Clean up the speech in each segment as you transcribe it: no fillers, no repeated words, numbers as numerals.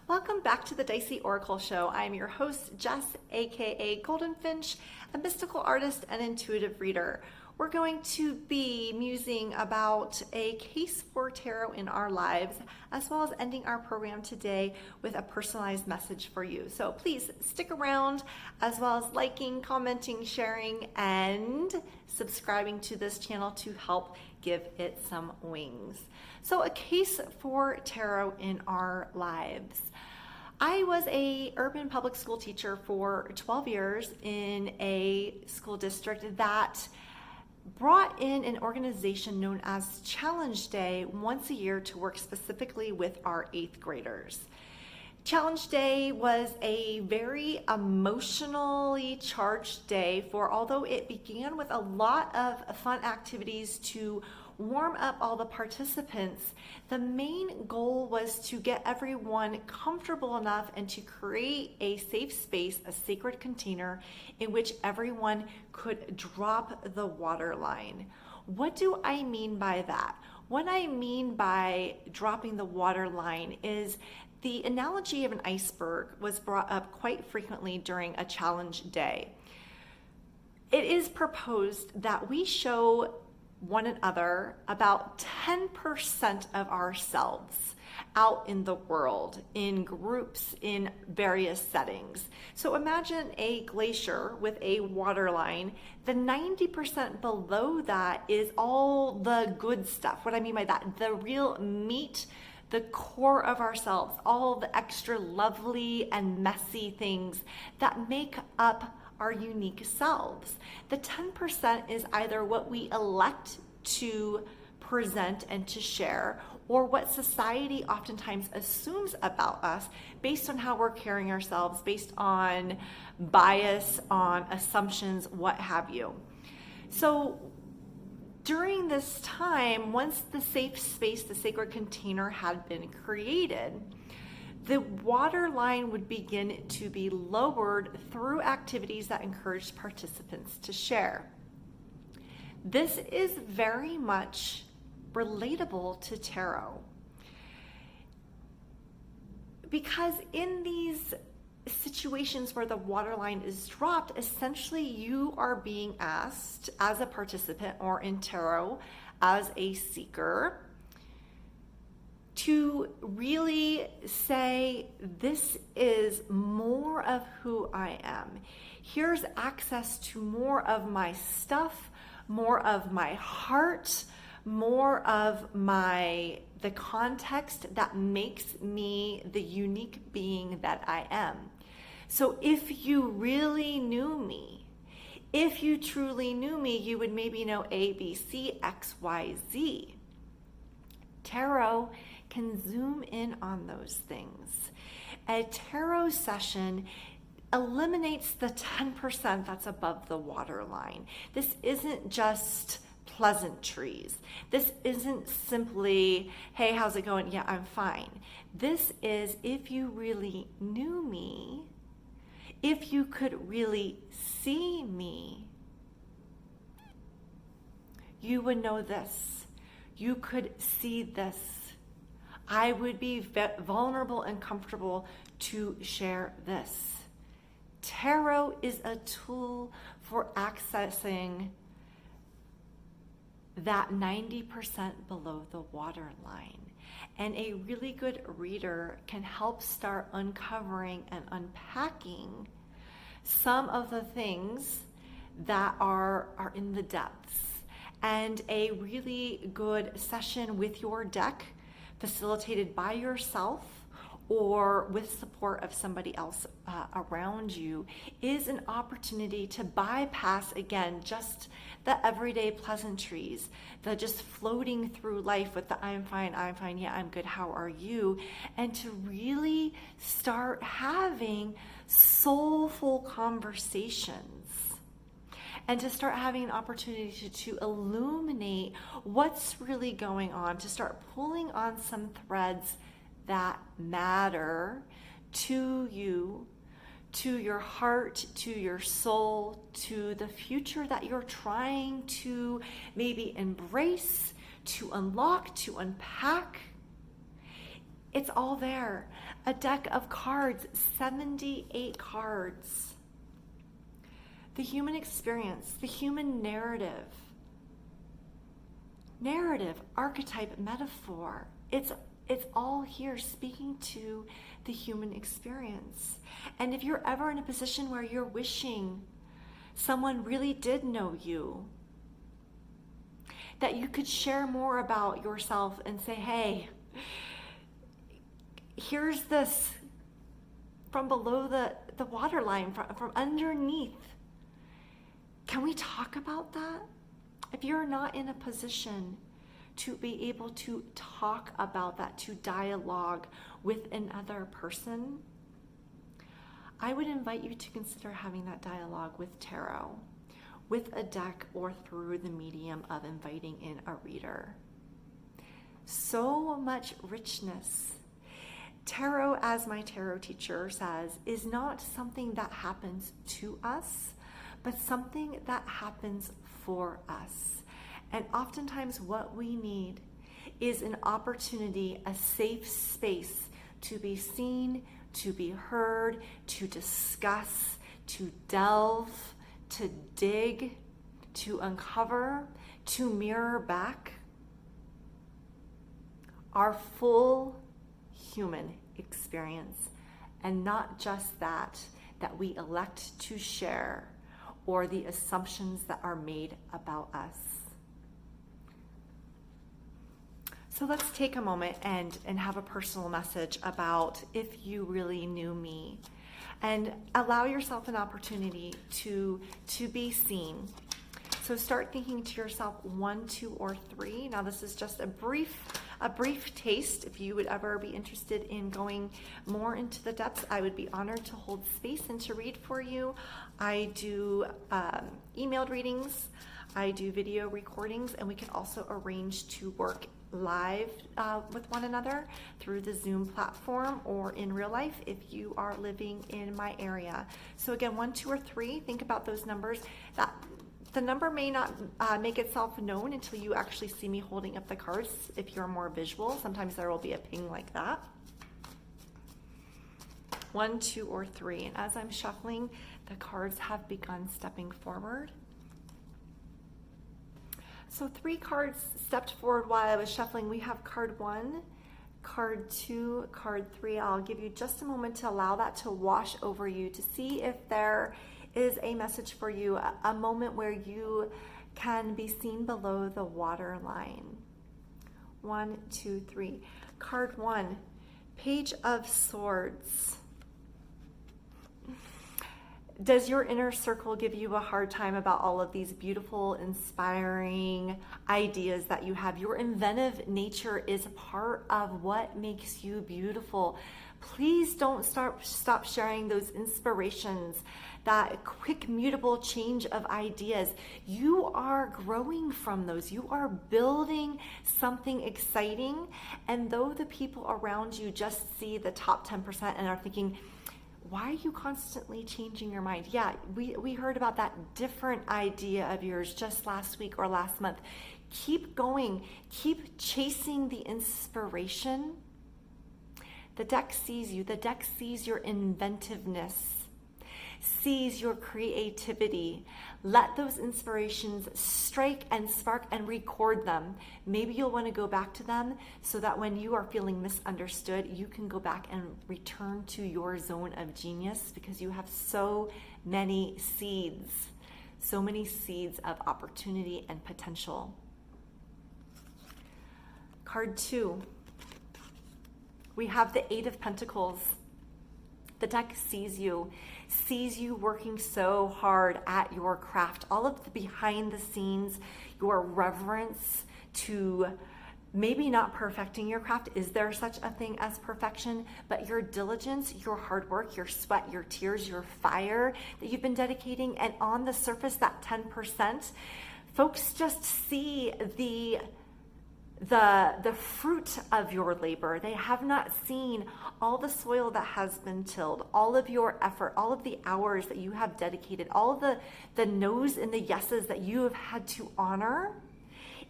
Welcome back to the Dicey Oracle Show. I am your host, Jess, aka Goldynfinch, a mystical artist and intuitive reader. We're going to be musing about a case for tarot in our lives, as well as ending our program today with a personalized message for you. So please stick around, as well as liking, commenting, sharing, and subscribing to this channel to help give it some wings. So a case for tarot in our lives. I was a urban public school teacher for 12 years in a school district that brought in an organization known as Challenge Day once a year to work specifically with our 8th graders. Challenge Day was a very emotionally charged day although it began with a lot of fun activities to warm up all the participants. The main goal was to get everyone comfortable enough and to create a safe space, a sacred container in which everyone could drop the water line. What do I mean by that? What I mean by dropping the water line is the analogy of an iceberg was brought up quite frequently during a challenge day. It is proposed that we show one another about 10% of ourselves out in the world, in groups, in various settings. So imagine a glacier with a water line. The 90% below that is all the good stuff. What I mean by that, the real meat, the core of ourselves, all the extra lovely and messy things that make up our unique selves. The 10% is either what we elect to present and to share, or what society oftentimes assumes about us based on how we're carrying ourselves, based on bias, on assumptions, what have you. So during this time, once the safe space, the sacred container had been created, the water line would begin to be lowered through activities that encouraged participants to share. This is very much relatable to tarot, because in these situations where the water line is dropped, essentially you are being asked as a participant, or in tarot as a seeker, to really say, this is more of who I am. Here's access to more of my stuff, more of my heart, more of the context that makes me the unique being that I am. So if you really knew me, if you truly knew me, you would maybe know A, B, C, X, Y, Z. Tarot can zoom in on those things. A tarot session eliminates the 10% that's above the waterline. This isn't just pleasantries. This isn't simply, hey, how's it going? Yeah, I'm fine. This is, if you really knew me, if you could really see me, you would know this. You could see this. I would be vulnerable and comfortable to share this. Tarot is a tool for accessing that 90% below the waterline. And a really good reader can help start uncovering and unpacking some of the things that are in the depths. And a really good session with your deck, facilitated by yourself or with support of somebody else around you, is an opportunity to bypass, again, just the everyday pleasantries, the just floating through life with the I'm fine, yeah, I'm good, how are you? And to really start having soulful conversations. And to start having an opportunity to illuminate what's really going on, to start pulling on some threads that matter to you, to your heart, to your soul, to the future that you're trying to maybe embrace, to unlock, to unpack. It's all there. A deck of cards, 78 cards. The human experience, the human narrative, archetype, metaphor. It's all here speaking to the human experience. And if you're ever in a position where you're wishing someone really did know you, that you could share more about yourself and say, hey, here's this from below the waterline, from underneath. Can we talk about that? If you're not in a position to be able to talk about that, to dialogue with another person, I would invite you to consider having that dialogue with tarot, with a deck, or through the medium of inviting in a reader. So much richness. Tarot, as my tarot teacher says, is not something that happens to us, but something that happens for us. And oftentimes what we need is an opportunity, a safe space to be seen, to be heard, to discuss, to delve, to dig, to uncover, to mirror back our full human experience, and not just that we elect to share, or the assumptions that are made about us. So let's take a moment and have a personal message about if you really knew me, and allow yourself an opportunity to be seen. So start thinking to yourself 1, 2, or 3. Now this is just a brief taste. If you would ever be interested in going more into the depths, I would be honored to hold space and to read for you. I do emailed readings, I do video recordings, and we can also arrange to work live with one another through the Zoom platform or in real life if you are living in my area. So again, 1, 2, or 3, think about those numbers. The number may not make itself known until you actually see me holding up the cards. If you're more visual, sometimes there will be a ping like that. 1, 2, or 3. And as I'm shuffling, the cards have begun stepping forward. So 3 cards stepped forward while I was shuffling. We have card 1, card 2, card 3. I'll give you just a moment to allow that to wash over you, to see if there is a message for you, a moment where you can be seen below the water line. 1, 2, 3. Card 1, Page of Swords. Does your inner circle give you a hard time about all of these beautiful, inspiring ideas that you have? Your inventive nature is a part of what makes you beautiful. Please don't stop sharing those inspirations, that quick, mutable change of ideas. You are growing from those. You are building something exciting. And though the people around you just see the top 10% and are thinking, why are you constantly changing your mind? Yeah, we heard about that different idea of yours just last week or last month. Keep going. Keep chasing the inspiration. The deck sees you. The deck sees your inventiveness, sees your creativity. Let those inspirations strike and spark and record them. Maybe you'll want to go back to them so that when you are feeling misunderstood, you can go back and return to your zone of genius, because you have so many seeds of opportunity and potential. Card 2. We have the 8 of Pentacles. The deck sees you working so hard at your craft, all of the behind the scenes, your reverence to maybe not perfecting your craft. Is there such a thing as perfection? But your diligence, your hard work, your sweat, your tears, your fire that you've been dedicating, and on the surface, that 10%, folks just see the fruit of your labor. They have not seen all the soil that has been tilled, all of your effort, all of the hours that you have dedicated, all of the no's and the yeses that you have had to honor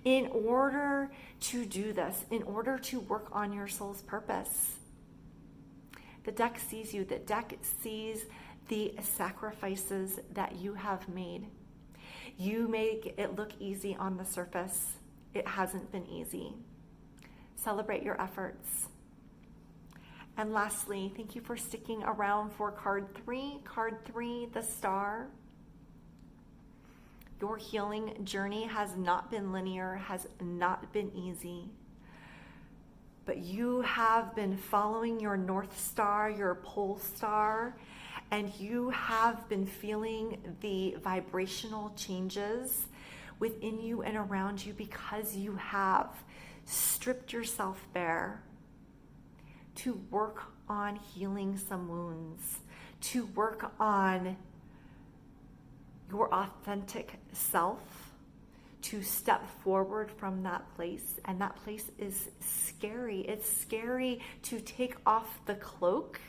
in order to do this, in order to work on your soul's purpose. The deck sees you. The deck sees the sacrifices that you have made. You make it look easy on the surface. It hasn't been easy. Celebrate your efforts. And lastly, thank you for sticking around for card 3. Card 3, the Star. Your healing journey has not been linear, has not been easy. But you have been following your North Star, your pole star, and you have been feeling the vibrational changes within you and around you because you have stripped yourself bare to work on healing some wounds, to work on your authentic self, to step forward from that place. And that place is scary. It's scary to take off the cloak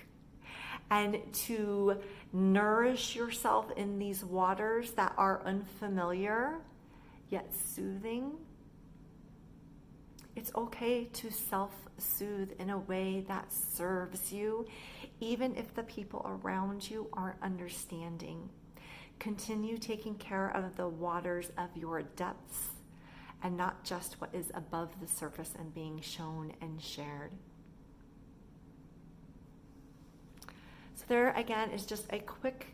and to nourish yourself in these waters that are unfamiliar yet soothing. It's okay to self-soothe in a way that serves you, even if the people around you aren't understanding. Continue taking care of the waters of your depths and not just what is above the surface and being shown and shared. So there again is just a quick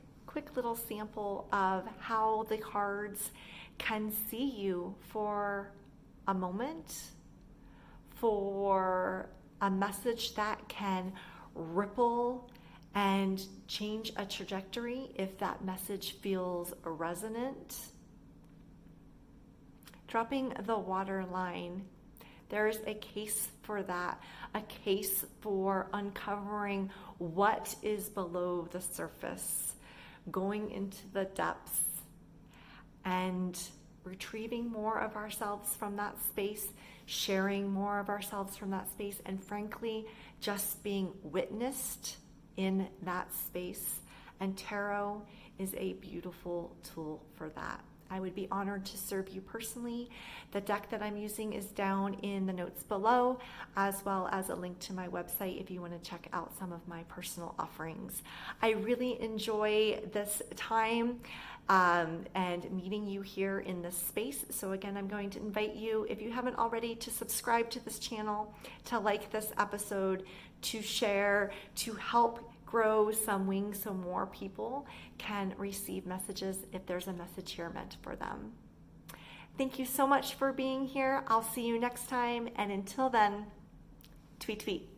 little sample of how the cards can see you for a moment, for a message that can ripple and change a trajectory if that message feels resonant. Dropping the water line, there's a case for that, a case for uncovering what is below the surface, going into the depths and retrieving more of ourselves from that space, sharing more of ourselves from that space, and frankly, just being witnessed in that space. And tarot is a beautiful tool for that. I would be honored to serve you personally. The deck that I'm using is down in the notes below, as well as a link to my website if you want to check out some of my personal offerings. I really enjoy this time and meeting you here in this space. So again, I'm going to invite you, if you haven't already, to subscribe to this channel, to like this episode, to share, to help grow some wings so more people can receive messages if there's a message here meant for them. Thank you so much for being here. I'll see you next time. And until then, tweet, tweet.